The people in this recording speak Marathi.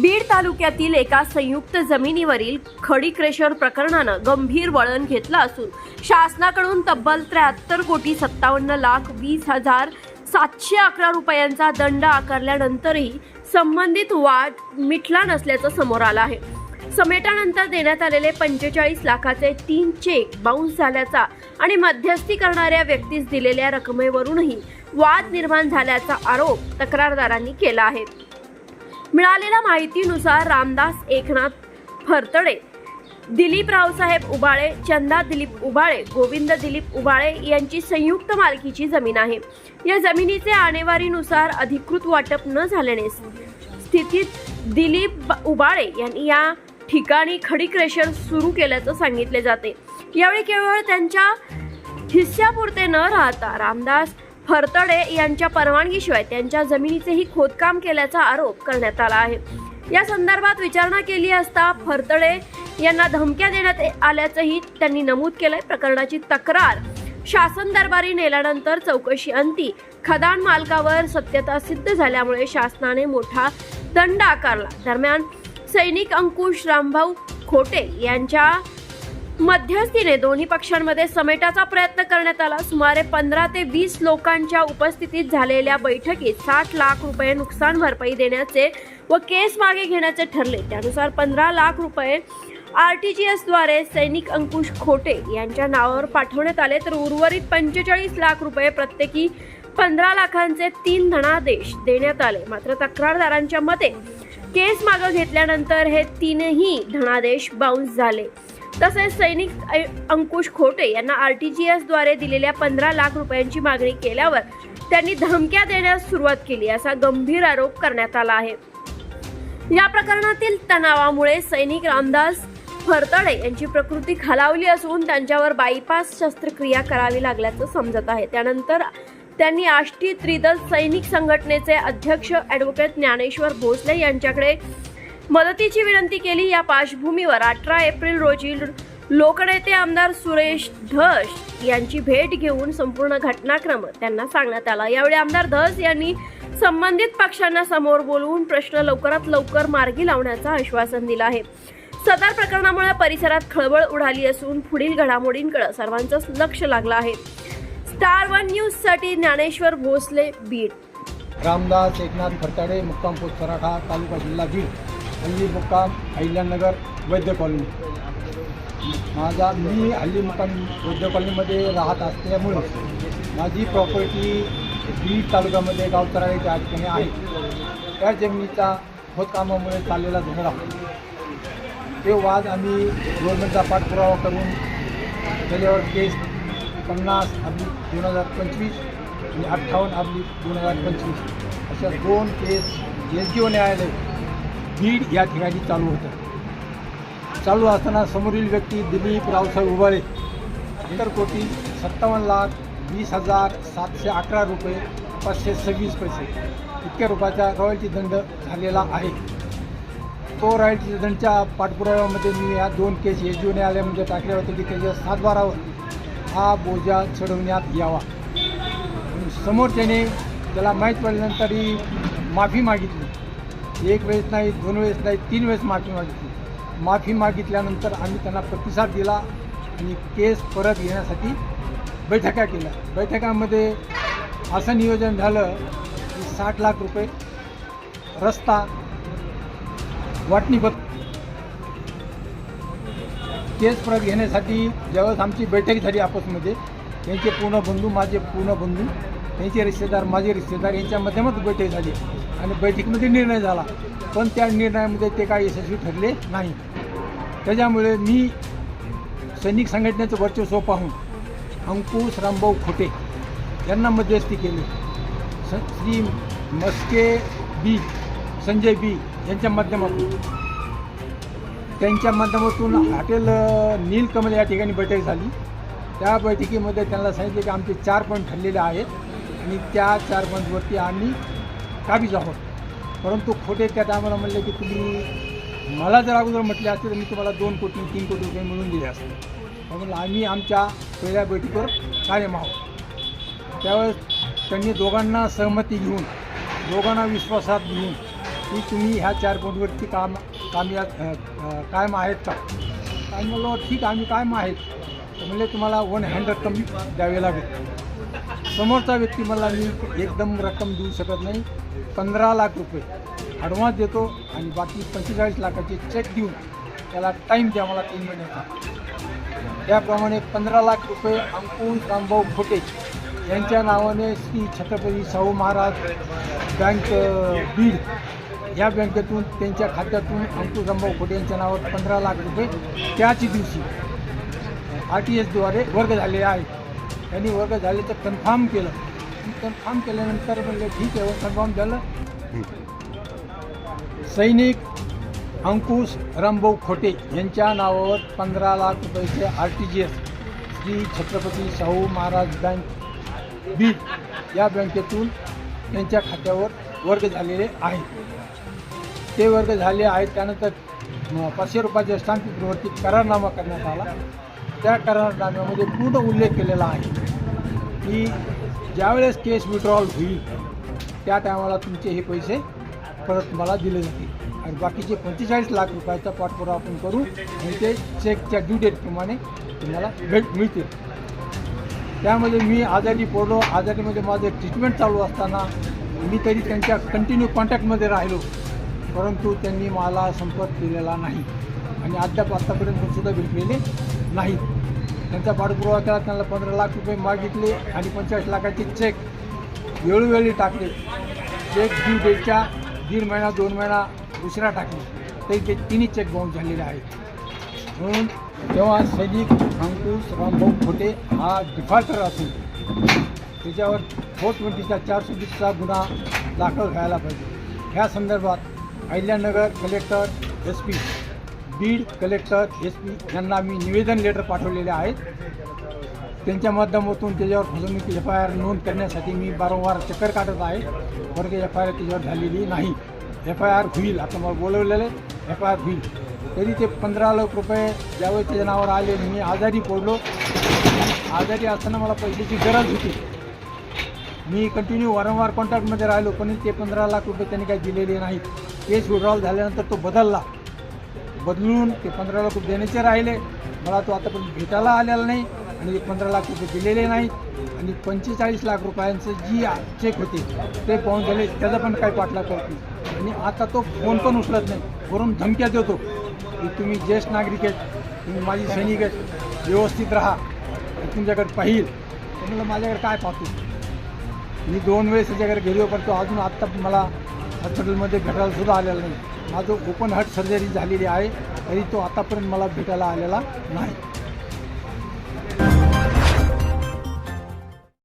बीड तालुक्यातील एका संयुक्त जमिनीवरील खडी क्रेशर प्रकरणानं गंभीर वळण घेतलं असून शासनाकडून तब्बल 73,20,711 रुपयांचा दंड आकारल्यानंतरही संबंधित वाद मिटला नसल्याचं समोर आलं आहे। समेटानंतर देण्यात आलेले 45 लाखाचे 3 चेक बाउन्स झाल्याचा आणि मध्यस्थी करणाऱ्या व्यक्तीस दिलेल्या रकमेवरूनही वाद निर्माण झाल्याचा आरोप तक्रारदारांनी केला आहे। मिळालेल्या माहितीनुसार रामदास एकनाथ फरतडे, दिलीप रावसाहेब उबाळे, चंदा दिलीप उबाळे, गोविंद दिलीप उबाळे यांची संयुक्त मालकीची जमीन आहे। या जमिनीचे आणेवारीनुसार अधिकृत वाटप न झाल्याने स्थितीत दिलीप उबाळे यांनी या ठिकाणी खडी क्रेशर सुरू केल्याचं सांगितले जाते। यावेळी केवळ त्यांच्या हिस्सापुरते न राहता रामदास फरतडे यांच्या परवानगीशिवाय त्यांच्या जमिनीचेही खोदकाम केल्याचा आरोप करण्यात आला आहे। या संदर्भात विचारणा केली असता फरतडे यांना धमक्या देण्यात आल्याचंही त्यांनी नमूद केलंय। प्रकरणाची तक्रार शासन दरबारी नेल्यानंतर चौकशी अंती खदान मालकावर सत्यता सिद्ध झाल्यामुळे शासनाने मोठा दंड आकारला। दरम्यान सैनिक अंकुश रामभाऊ खोटे यांच्या मध्यस्थीने दोन्ही पक्षांमध्ये समेटाचा प्रयत्न करण्यात आला। सुमारे 15 ते 20 लोकांच्या उपस्थितीत झालेल्या बैठकीत 60 लाख रुपये नुकसान भरपाई देण्याचे व केस मागे घेण्याचे ठरले। त्यानुसार 15 लाख रुपये RTGS द्वारे सैनिक अंकुश खोटे यांच्या नावावर पाठवण्यात आले, तर उर्वरित 45 लाख रुपये प्रत्येकी 15 लाखांचे 3 धनादेश देण्यात आले। मात्र तक्रारदारांच्या मते केस मागे घेतल्यानंतर हे 3ही धनादेश बाउन्स झाले। तसेच सैनिक अंकुश खोटे यांना RTGS द्वारे दिलेल्या 15 लाख रुपयांची मागणी केल्यावर त्यांनी धमक्या देण्यास सुरुवात केली असा गंभीर आरोप करण्यात आला आहे। या प्रकरणातील तणावामुळे सैनिक रामदास फरतडे यांची प्रकृती खालावली असून त्यांच्यावर बायपास शस्त्रक्रिया करावी लागल्याचं समजत आहे। त्यानंतर त्यांनी आष्टी त्रिदल सैनिक संघटनेचे अध्यक्ष ॲडव्होकेट ज्ञानेश्वर भोसले यांच्याकडे मदतीची विनंती केली। या पार्श्वभूमीवर 18 एप्रिल रोजी लोकनेते आमदार सुरेश धस यांची भेट घेऊन संपूर्ण घटनाक्रम त्यांना सांगण्यात आला। यावेळी आमदार धस यांनी संबंधित पक्षांना समोर बोलवून प्रश्न लवकरात लवकर मार्गी लावण्याचं आश्वासन दिलं आहे। सदर प्रकरणामुळे परिसरात खळबळ उडाली असून पुढील घडामोडींकडे सर्वांचं लक्ष लागलं आहे। स्टार 1 न्यूज साठी ज्ञानेश्वर भोसले, बीड। रामदास एकनाथ फरतडे, मुक्काम पोस्ट सराठा, तालुका जिल्हा बीड, हल्ली मुक्काम अहिल्यानगर वैद्य कॉलनी। मी हल्ली मुक्काम वैद्य कॉलनीमध्ये राहत असल्यामुळे माझी प्रॉपर्टी बीड तालुक्यामध्ये गावतराळे त्या ठिकाणी आहे। त्या जमिनीचा खोदकामामुळे चाललेला झगडा ते वाद आम्ही गव्हर्नमेंटचा पाठपुरावा करून त्याच्यावर केस 50/2025 आणि 58/2025 अशा 2 केस SDO न्यायालय बीड या ठिकाणी चालू असताना समोरील व्यक्ती दिलीप रावसाहेब उबाळे 70,20,711 रुपये 526 पैसे इतक्या रुपयाचा रॉयल्टी दंड झालेला आहे। तो रॉयल्टी दंडच्या पाठपुराव्यामध्ये मी या 2 केस SDO न्यायालयामध्ये टाकले होते की त्याच्या सातबारावर हा बोजा चढवण्यात यावा। समोरच्याने त्याला माहीत पडल्यानंतरही माफी मागितली। 1 वेळेस नाही, 2 वेळेस नाही, 3 वेळेस माफी मागितली। माफी मागितल्यानंतर आम्ही त्यांना प्रतिसाद दिला आणि केस परत घेण्यासाठी बैठका केल्या। बैठकामध्ये असं नियोजन झालं की 60 लाख रुपये रस्ता वाटणीपत्र केस परत घेण्यासाठी ज्यावेळेस आमची बैठक झाली आपसमध्ये, त्यांचे पूर्ण बंधू, माझे पूर्ण बंधू, त्यांचे रिश्तेदार, माझे रिश्तेदार यांच्या माध्यमातून बैठक झाली आणि बैठकीमध्ये निर्णय झाला, पण त्या निर्णयामध्ये ते काही यशस्वी ठरले नाही। त्याच्यामुळे मी सैनिक संघटनेचं वर्चस्व पाहून अंकुश रामभाऊ खोटे यांना मध्यस्थी केली। श्री मस्के बी, संजय बी यांच्या माध्यमातून हॉटेल नीलकमल या ठिकाणी बैठक झाली। त्या बैठकीमध्ये त्यांना सांगितले की आमचे 4 पॉईंट ठरलेले आहेत आणि त्या 4 पॉईंटवरती आम्ही काबीज आहोत। परंतु खोटे त्या टायमाला म्हणले की तुम्ही मला जर अगोदर म्हटले असते तर मी तुम्हाला 2 कोटी 3 कोटी रुपये मिळून दिले असते। म्हणून आम्ही आमच्या पहिल्या बैठकीवर कायम आहोत। त्यावेळेस त्यांनी दोघांना सहमती घेऊन, दोघांना विश्वासात घेऊन की तुम्ही ह्या 4 पॉईंटवरती कायम आहेत का? आणि म्हणलं ठीक आम्ही कायम आहेत. तर म्हणले तुम्हाला 100 रक्कम द्यावी लागेल. समोरचा व्यक्ती मला मी एकदम रक्कम देऊ शकत नाही, 15 लाख रुपये ॲडव्हान्स देतो आणि बाकी 45 लाखाचे चेक देऊन त्याला टाईम द्या मला 3 महिन्याचा. त्याप्रमाणे 15 लाख रुपये अंकुश रामभाऊ खोटे यांच्या नावाने श्री छत्रपती शाहू महाराज बँक बीड ह्या बँकेतून त्यांच्या खात्यातून अंकुश रामभाऊ खोटे यांच्या नावावर 15 लाख रुपये त्याच दिवशी RTSद्वारे वर्ग झालेले आहेत. त्यांनी वर्ग झाले तर कन्फर्म केलं. कन्फर्म केल्यानंतर म्हणले ठीक आहे, कन्फर्म झालं. सैनिक अंकुश रामभाऊ खोटे यांच्या नावावर 15 लाख रुपयाचे RTGS श्री छत्रपती शाहू महाराज बँक बीड या बँकेतून त्यांच्या खात्यावर वर्ग झालेले आहेत. ते वर्ग झाले आहेत. त्यानंतर 500 रुपयाच्या स्टॅम्प पेपरवरती करारनामा करण्यात आला. त्या करारनाम्यामध्ये पूर्ण उल्लेख केलेला आहे की ज्यावेळेस केस विड्रॉल होईल त्या टायमाला तुमचे हे पैसे परत मला दिले जातील आणि बाकीचे 45 लाख रुपयाचा पाठपुरावा आपण करू आणि ते चेकच्या ड्यू डेटप्रमाणे तुम्हाला मिळतील. त्यामध्ये मी आजारी पडलो. आजारीमध्ये माझं ट्रीटमेंट चालू असताना मी तरी त्यांच्या कंटिन्यू कॉन्टॅक्टमध्ये राहिलो, परंतु त्यांनी मला संपर्क केलेला नाही आणि आत्तापर्यंत सुद्धा भेटलेले नाहीत. त्यांचा पाठपुरावा केला. त्यांना 15 लाख रुपये मागितले आणि 45 लाखाचे चेक वेळोवेळी टाकले. चेक ड्यू डेटच्या 1.5 महिना 2 महिना दुसरा टाकले तरी ते तिन्ही चेक बाउन्स झालेले आहेत. म्हणून तेव्हा सैनिक अंकुश रामभाऊ खोटे हा डिफॉल्टर असून त्याच्यावर 420चा 420चा गुन्हा दाखल व्हायला पाहिजे. ह्या संदर्भात Ahilyanagar collector SP Beed collector SP यांना मी निवेदन लेटर पाठवलेले आहेत. त्यांच्या माध्यमातून त्याच्यावर फसवणूक FIR नोंद करण्यासाठी मी वारंवार चक्कर काढत आहे. परंतु FIR त्याच्यावर झालेली नाही. FIR होईल, आता मला बोलवलेलं FIR होईल. तरी ते 15 लाख रुपये ज्यावेळेस त्याच्या नावावर आले. मी आजारी पडलो. आजारी असताना मला पैशाची गरज होती. मी कंटिन्यू वारंवार कॉन्टॅक्टमध्ये राहिलो, पण ते 15 लाख रुपये त्यांनी काही दिलेले नाहीत. केस विड्रॉल झाल्यानंतर तो बदलून ते 15 लाख रुपये देण्याचे राहिले. मला तो आतापर्यंत भेटायला आलेला नाही आणि ते 15 लाख रुपये दिलेले नाहीत आणि 45 लाख रुपयांचं जी चेक होते ते पाहून झाले. त्याचा पण काही पाठलाग करत नाही आणि आता तो फोन पण उचलत नाही. वरून धमक्या देतो की तुम्ही ज्येष्ठ नागरिक आहेत, तुम्ही माझी सैनिक आहेत, व्यवस्थित राहा, तुमच्याकडे पाहिल. तर म्हणलं माझ्याकडे काय पाहतो. मी 2 वेळेस त्याच्याकडे गेलो, पण तो अजून आत्ता मला हॉस्पिटलमध्ये भेटायला सुद्धा आलेला नाही. माझं ओपन हार्ट सर्जरी झालेली आहे, तरी तो आतापर्यंत मला भेटायला आलेला नाही.